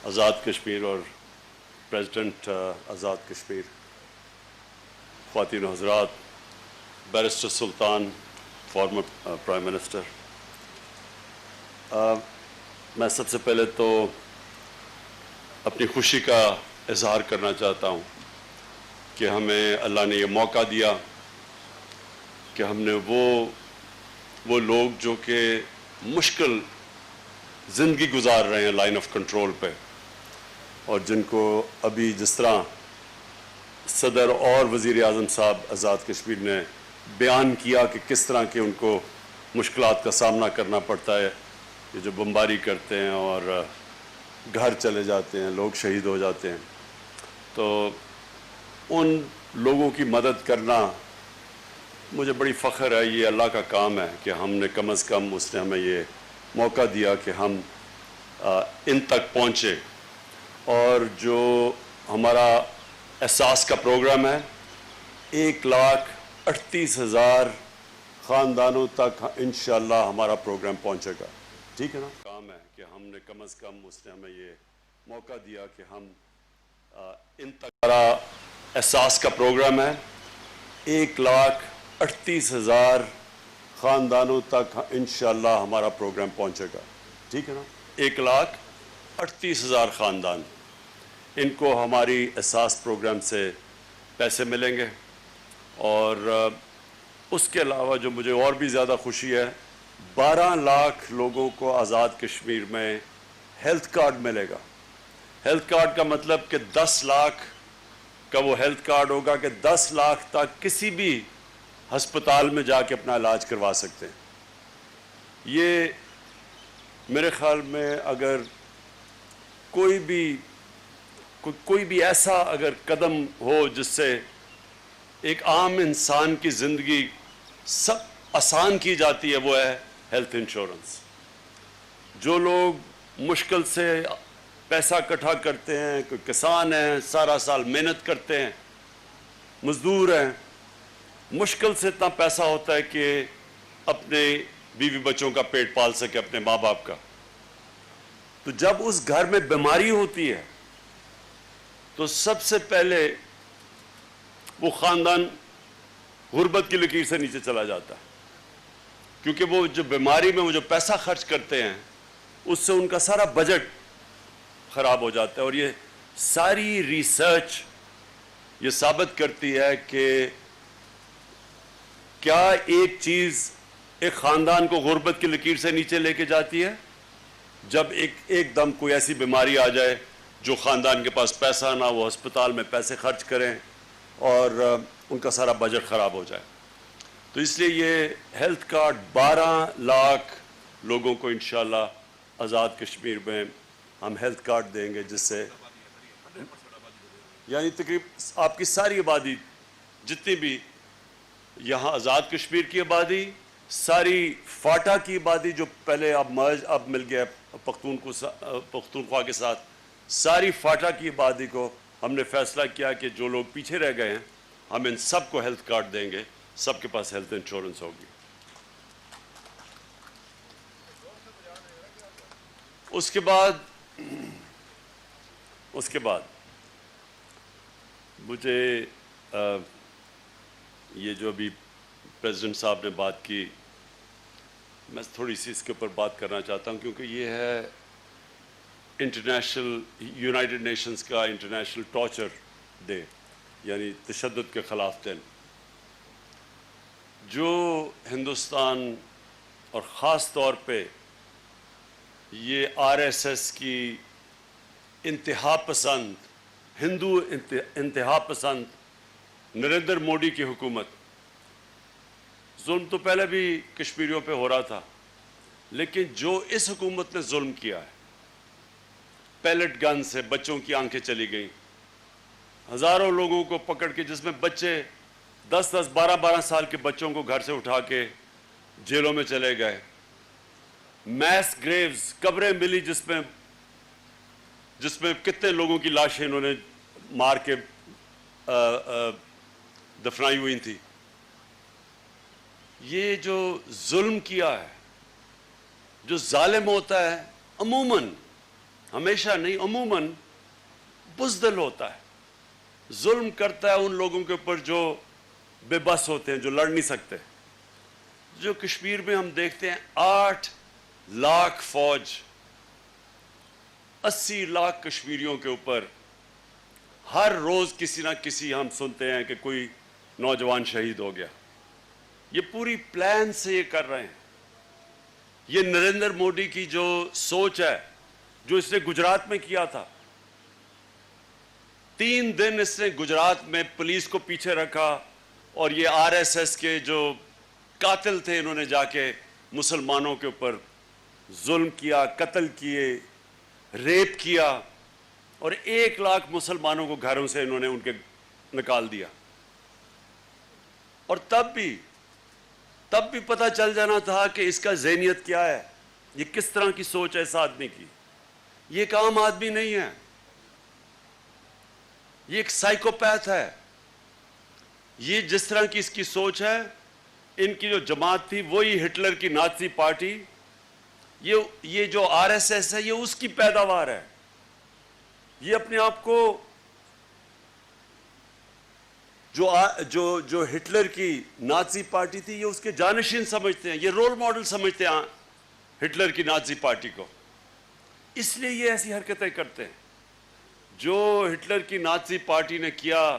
آزاد کشمیر اور پریزیڈنٹ آزاد کشمیر، خواتین و حضرات، بیرسٹر سلطان، فارمر پرائم منسٹر، میں سب سے پہلے تو اپنی خوشی کا اظہار کرنا چاہتا ہوں کہ ہمیں اللہ نے یہ موقع دیا کہ ہم نے وہ لوگ جو کہ مشکل زندگی گزار رہے ہیں لائن آف کنٹرول پہ، اور جن کو ابھی جس طرح صدر اور وزیر اعظم صاحب آزاد کشمیر نے بیان کیا کہ کس طرح کے ان کو مشکلات کا سامنا کرنا پڑتا ہے، یہ جو بمباری کرتے ہیں اور گھر چلے جاتے ہیں، لوگ شہید ہو جاتے ہیں، تو ان لوگوں کی مدد کرنا مجھے بڑی فخر ہے۔ یہ اللہ کا کام ہے کہ ہم نے کم از کم اس نے ہمیں یہ موقع دیا کہ ہم ان تک پہنچے، اور جو ہمارا احساس کا پروگرام ہے 1,38,000 خاندانوں تک انشاءاللہ ہمارا پروگرام پہنچے گا، ٹھیک ہے نا؟ کام ہے کہ ہم نے کم از کم اس نے ہمیں یہ موقع دیا کہ ہم ان تک، ہمارا احساس کا پروگرام ہے 1,38,000 خاندانوں تک انشاءاللہ ہمارا پروگرام پہنچے گا، ٹھیک ہے نا؟ 1,38,000 خاندان، ان کو ہماری احساس پروگرام سے پیسے ملیں گے، اور اس کے علاوہ جو مجھے اور بھی زیادہ خوشی ہے، 12 لاکھ لوگوں کو آزاد کشمیر میں ہیلتھ کارڈ ملے گا۔ ہیلتھ کارڈ کا مطلب کہ 10 لاکھ کا وہ ہیلتھ کارڈ ہوگا کہ 10 لاکھ تک کسی بھی ہسپتال میں جا کے اپنا علاج کروا سکتے ہیں۔ یہ میرے خیال میں اگر کوئی بھی ایسا اگر قدم ہو جس سے ایک عام انسان کی زندگی سب آسان کی جاتی ہے، وہ ہے ہیلتھ انشورنس۔ جو لوگ مشکل سے پیسہ اکٹھا کرتے ہیں، کوئی کسان ہیں، سارا سال محنت کرتے ہیں، مزدور ہیں، مشکل سے اتنا پیسہ ہوتا ہے کہ اپنے بیوی بچوں کا پیٹ پال سکے، اپنے ماں باپ کا، تو جب اس گھر میں بیماری ہوتی ہے تو سب سے پہلے وہ خاندان غربت کی لکیر سے نیچے چلا جاتا ہے، کیونکہ وہ جو بیماری میں وہ جو پیسہ خرچ کرتے ہیں اس سے ان کا سارا بجٹ خراب ہو جاتا ہے۔ اور یہ ساری ریسرچ یہ ثابت کرتی ہے کہ کیا ایک چیز ایک خاندان کو غربت کی لکیر سے نیچے لے کے جاتی ہے؟ جب ایک دم کوئی ایسی بیماری آ جائے جو خاندان کے پاس پیسہ نہ، وہ ہسپتال میں پیسے خرچ کریں اور ان کا سارا بجٹ خراب ہو جائے۔ تو اس لیے یہ ہیلتھ کارڈ 12 لاکھ لوگوں کو انشاءاللہ آزاد کشمیر میں ہم ہیلتھ کارڈ دیں گے، جس سے یعنی تقریباً آپ کی ساری آبادی، جتنی بھی یہاں آزاد کشمیر کی آبادی، ساری فاٹا کی آبادی جو پہلے اب مل گیا پختونخوا کے ساتھ، ساری فاٹا کی آبادی کو ہم نے فیصلہ کیا کہ جو لوگ پیچھے رہ گئے ہیں ہم ان سب کو ہیلتھ کارڈ دیں گے، سب کے پاس ہیلتھ انشورنس ہوگی۔ اس کے بعد مجھے یہ جو ابھی پریزیڈنٹ صاحب نے بات کی، میں تھوڑی سی اس کے اوپر بات کرنا چاہتا ہوں، کیونکہ یہ ہے یونائٹڈ نیشنز کا انٹرنیشنل ٹارچر ڈے، یعنی تشدد کے خلاف دن، جو ہندوستان اور خاص طور پہ یہ RSS کی انتہا پسند، ہندو انتہا پسند نریندر موڈی کی حکومت، ظلم تو پہلے بھی کشمیریوں پہ ہو رہا تھا، لیکن جو اس حکومت نے ظلم کیا ہے، پیلٹ گن سے بچوں کی آنکھیں چلی گئیں، ہزاروں لوگوں کو پکڑ کے، جس میں بچے 10-10 12-12 سال کے بچوں کو گھر سے اٹھا کے جیلوں میں چلے گئے، میس گریوز، قبریں ملی جس میں کتنے لوگوں کی لاشیں انہوں نے مار کے دفنائی ہوئی تھی۔ یہ جو ظلم کیا ہے، جو ظالم ہوتا ہے عموماً ہمیشہ نہیں، عموماً بزدل ہوتا ہے، ظلم کرتا ہے ان لوگوں کے اوپر جو بے بس ہوتے ہیں، جو لڑ نہیں سکتے۔ جو کشمیر میں ہم دیکھتے ہیں 8 لاکھ فوج 80 لاکھ کشمیریوں کے اوپر ہر روز کسی نہ کسی ہم سنتے ہیں کہ کوئی نوجوان شہید ہو گیا۔ یہ پوری پلان سے یہ کر رہے ہیں۔ یہ نریندر مودی کی جو سوچ ہے، جو اس نے گجرات میں کیا تھا، 3 دن اس نے گجرات میں پولیس کو پیچھے رکھا اور یہ RSS کے جو قاتل تھے انہوں نے جا کے مسلمانوں کے اوپر ظلم کیا، قتل کیے، ریپ کیا، اور 1 لاکھ مسلمانوں کو گھروں سے انہوں نے ان کے نکال دیا۔ اور تب بھی پتہ چل جانا تھا کہ اس کا ذہنیت کیا ہے، یہ کس طرح کی سوچ ہے اس آدمی کی۔ یہ ایک عام آدمی نہیں ہے، یہ ایک سائیکوپیتھ ہے۔ یہ جس طرح کی اس کی سوچ ہے، ان کی جو جماعت تھی وہی ہٹلر کی نازی پارٹی، یہ جو RSS ہے یہ اس کی پیداوار ہے۔ یہ اپنے آپ کو جو ہٹلر کی نازی پارٹی تھی یہ اس کے جانشین سمجھتے ہیں، یہ رول ماڈل سمجھتے ہیں ہٹلر کی نازی پارٹی کو، اس لیے یہ ایسی حرکتیں کرتے ہیں۔ جو ہٹلر کی نازی پارٹی نے کیا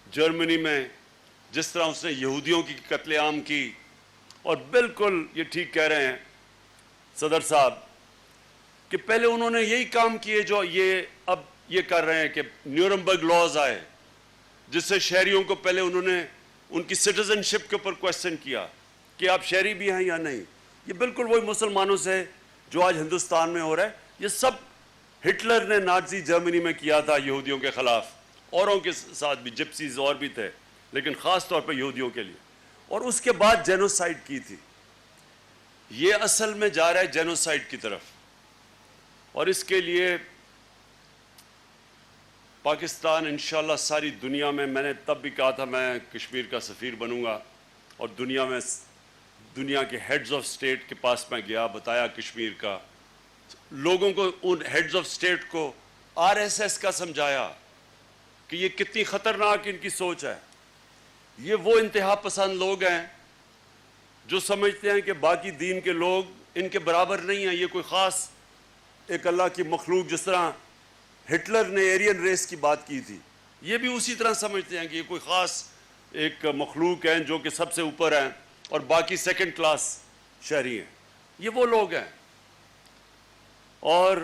جرمنی میں، جس طرح اس نے یہودیوں کی قتل عام کی، اور بالکل یہ ٹھیک کہہ رہے ہیں صدر صاحب کہ پہلے انہوں نے یہی کام کیے جو اب یہ کر رہے ہیں کہ نیورنبرگ لاز آئے، جس سے شہریوں کو پہلے انہوں نے ان کی سٹیزن شپ کے اوپر کویسچن کیا کہ آپ شہری بھی ہیں یا نہیں۔ یہ بالکل وہی مسلمانوں سے جو آج ہندوستان میں ہو رہا ہے، یہ سب ہٹلر نے نازی جرمنی میں کیا تھا یہودیوں کے خلاف، اوروں کے ساتھ بھی، جپسیز اور بھی تھے، لیکن خاص طور پہ یہودیوں کے لیے، اور اس کے بعد جینوسائیڈ کی تھی۔ یہ اصل میں جا رہا ہے جینوسائیڈ کی طرف، اور اس کے لیے پاکستان انشاءاللہ ساری دنیا میں نے تب بھی کہا تھا میں کشمیر کا سفیر بنوں گا، اور دنیا کے ہیڈز آف سٹیٹ کے پاس میں گیا، بتایا کشمیر کا، لوگوں کو، ان ہیڈز آف سٹیٹ کو RSS کا سمجھایا کہ یہ کتنی خطرناک ان کی سوچ ہے۔ یہ وہ انتہا پسند لوگ ہیں جو سمجھتے ہیں کہ باقی دین کے لوگ ان کے برابر نہیں ہیں، یہ کوئی خاص ایک اللہ کی مخلوق، جس طرح ہٹلر نے ایرین ریس کی بات کی تھی، یہ بھی اسی طرح سمجھتے ہیں کہ یہ کوئی خاص ایک مخلوق ہیں جو کہ سب سے اوپر ہیں اور باقی سیکنڈ کلاس شہری ہیں۔ یہ وہ لوگ ہیں، اور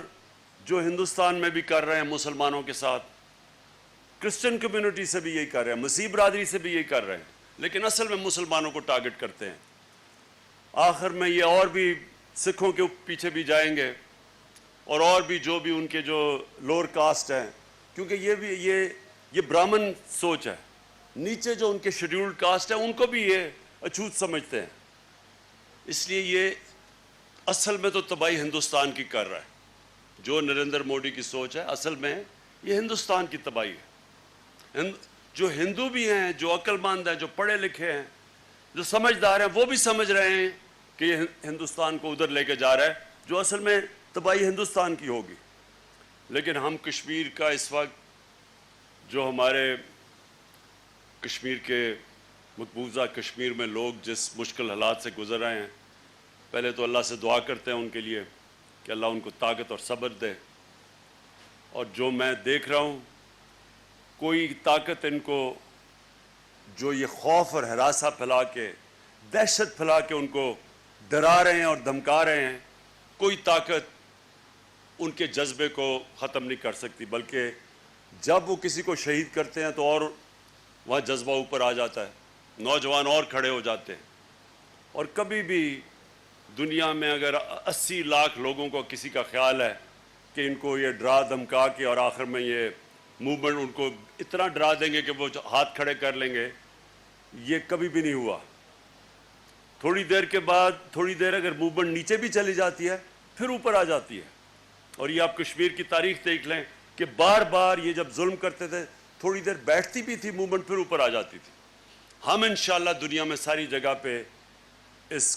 جو ہندوستان میں بھی کر رہے ہیں مسلمانوں کے ساتھ، کرسچن کمیونٹی سے بھی یہی کر رہے ہیں، مسیح برادری سے بھی یہی کر رہے ہیں، لیکن اصل میں مسلمانوں کو ٹارگٹ کرتے ہیں۔ آخر میں یہ اور بھی سکھوں کے پیچھے بھی جائیں گے، اور بھی جو بھی ان کے جو لوور کاسٹ ہیں، کیونکہ یہ برہمن سوچ ہے، نیچے جو ان کے شیڈیولڈ کاسٹ ہیں ان کو بھی یہ اچھوت سمجھتے ہیں، اس لیے یہ اصل میں تو تباہی ہندوستان کی کر رہا ہے۔ جو نریندر مودی کی سوچ ہے اصل میں یہ ہندوستان کی تباہی ہے۔ جو ہندو بھی ہیں، جو عقل مند ہیں، جو پڑھے لکھے ہیں، جو سمجھدار ہیں، وہ بھی سمجھ رہے ہیں کہ یہ ہندوستان کو ادھر لے کے جا رہا ہے جو اصل میں تباہی ہندوستان کی ہوگی۔ لیکن ہم کشمیر کا اس وقت جو ہمارے کشمیر کے مقبوضہ کشمیر میں لوگ جس مشکل حالات سے گزر رہے ہیں، پہلے تو اللہ سے دعا کرتے ہیں ان کے لیے کہ اللہ ان کو طاقت اور صبر دے، اور جو میں دیکھ رہا ہوں کوئی طاقت ان کو، جو یہ خوف اور ہراسہ پھیلا کے، دہشت پھیلا کے ان کو ڈرا رہے ہیں اور دھمکا رہے ہیں، کوئی طاقت ان کے جذبے کو ختم نہیں کر سکتی، بلکہ جب وہ کسی کو شہید کرتے ہیں تو اور وہاں جذبہ اوپر آ جاتا ہے، نوجوان اور کھڑے ہو جاتے ہیں۔ اور کبھی بھی دنیا میں اگر 80 لاکھ لوگوں کو کسی کا خیال ہے کہ ان کو یہ ڈرا دھمکا کے اور آخر میں یہ موومنٹ ان کو اتنا ڈرا دیں گے کہ وہ ہاتھ کھڑے کر لیں گے، یہ کبھی بھی نہیں ہوا۔ تھوڑی دیر کے بعد، تھوڑی دیر اگر موومنٹ نیچے بھی چلی جاتی ہے پھر اوپر آ جاتی ہے، اور یہ آپ کشمیر کی تاریخ دیکھ لیں کہ بار بار یہ جب ظلم کرتے تھے تھوڑی دیر بیٹھتی بھی تھی موومنٹ، پھر اوپر آ جاتی تھی۔ ہم انشاءاللہ دنیا میں ساری جگہ پہ اس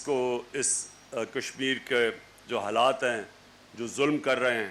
کشمیر کے جو حالات ہیں، جو ظلم کر رہے ہیں،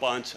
5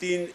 3